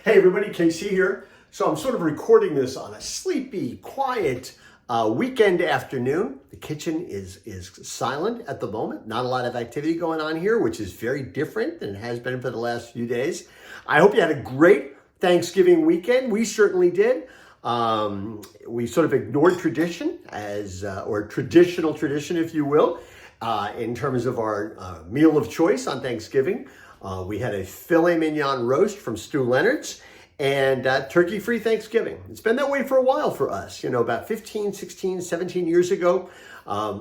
Hey everybody, Casey here. So I'm sort of recording this on a sleepy, quiet weekend afternoon. The kitchen is silent at the moment. Not a lot of activity going on here, which is very different than it has been for the last few days. I hope you had a great Thanksgiving weekend. We certainly did. We sort of ignored tradition or traditional tradition, if you will, in terms of our meal of choice on Thanksgiving. We had a filet mignon roast from Stu Leonard's and turkey-free Thanksgiving. It's been that way for a while for us. You know, about 15, 16, 17 years ago,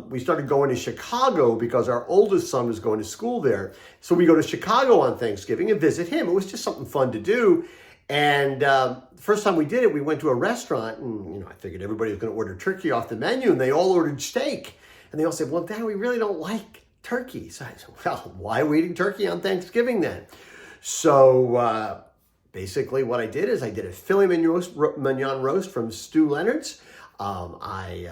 we started going to Chicago because our oldest son was going to school there. So we go to Chicago on Thanksgiving and visit him. It was just something fun to do. And the first time we did it, we went to a restaurant and, I figured everybody was going to order turkey off the menu and they all ordered steak. And they all said, well, Dad, we really don't like turkey. So I said, well, why are we eating turkey on Thanksgiving then? So basically what I did is I did a filet mignon roast from Stu Leonard's. I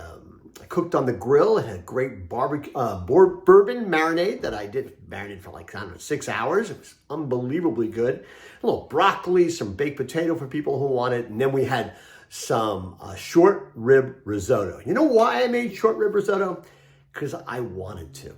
cooked on the little. It had great bourbon marinade that I did marinate for 6 hours. It was unbelievably good. A little broccoli, some baked potato for people who want it. And then we had some short rib risotto. You know why I made short rib risotto? Because I wanted to.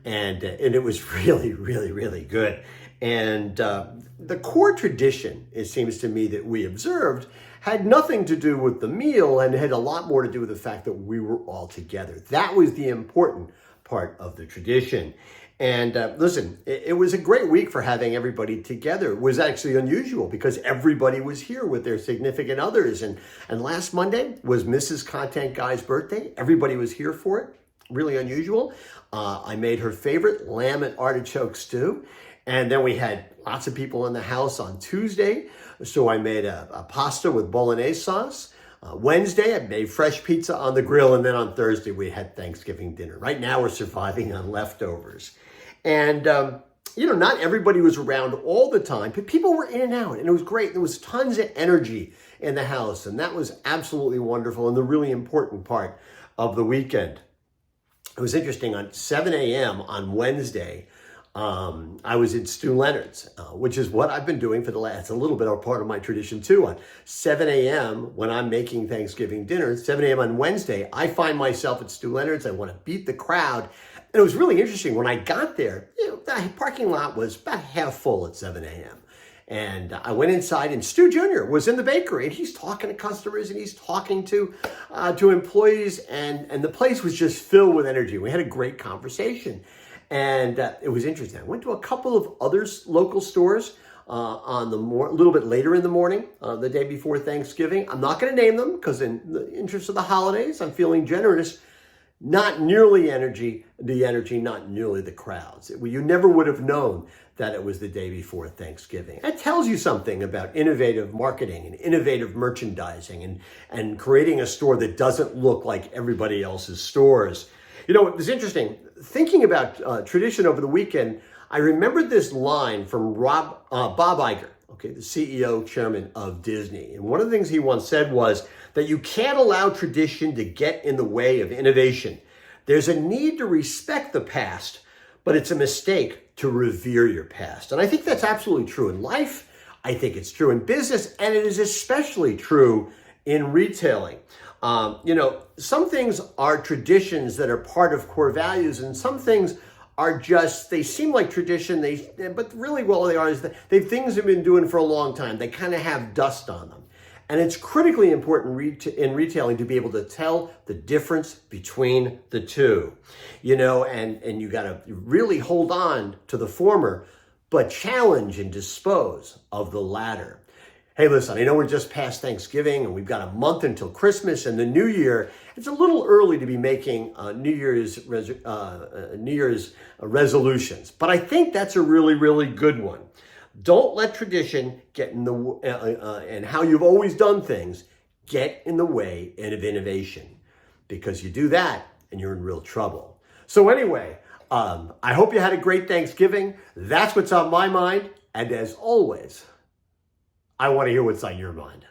And it was really, really, really good. And the core tradition, it seems to me, that we observed had nothing to do with the meal and had a lot more to do with the fact that we were all together. That was the important part of the tradition. And listen, it was a great week for having everybody together. It was actually unusual because everybody was here with their significant others. And last Monday was Mrs. Content Guy's birthday. Everybody was here for it. Really unusual. I made her favorite lamb and artichoke stew. And then we had lots of people in the house on Tuesday. So I made a pasta with bolognese sauce. Wednesday, I made fresh pizza on the grill. And then on Thursday, we had Thanksgiving dinner. Right now, we're surviving on leftovers. And, not everybody was around all the time, but people were in and out. And it was great. There was tons of energy in the house. And that was absolutely wonderful and the really important part of the weekend. It was interesting. On 7 a.m. on Wednesday, I was in Stu Leonard's, which is what I've been doing for the last, a little bit of part of my tradition too. On 7 a.m. when I'm making Thanksgiving dinner, 7 a.m. on Wednesday, I find myself at Stu Leonard's. I want to beat the crowd. And it was really interesting. When I got there, the parking lot was about half full at 7 a.m. And I went inside and Stu Jr. was in the bakery and he's talking to customers and he's talking to employees and the place was just filled with energy. We had a great conversation and it was interesting. I went to a couple of other local stores a little bit later in the morning, the day before Thanksgiving. I'm not going to name them because in the interest of the holidays, I'm feeling generous. Not nearly the energy, not nearly the crowds. You never would have known that it was the day before Thanksgiving. That tells you something about innovative marketing and innovative merchandising and creating a store that doesn't look like everybody else's stores. It was interesting. Thinking about tradition over the weekend, I remembered this line from Bob Iger, the CEO, chairman of Disney. And one of the things he once said was that you can't allow tradition to get in the way of innovation. There's a need to respect the past, but it's a mistake to revere your past. And I think that's absolutely true in life. I think it's true in business, and it is especially true in retailing. Some things are traditions that are part of core values, and some things are just, they seem like tradition, but really what they are is things have been doing for a long time. They kind of have dust on them. And it's critically important in retailing to be able to tell the difference between the two, and you got to really hold on to the former, but challenge and dispose of the latter. Hey, listen, I know we're just past Thanksgiving and we've got a month until Christmas and the New Year. It's a little early to be making New Year's resolutions, but I think that's a really, really good one. Don't let tradition get in and how you've always done things get in the way of innovation, because you do that and you're in real trouble. So anyway, I hope you had a great Thanksgiving. That's what's on my mind. And as always, I want to hear what's on your mind.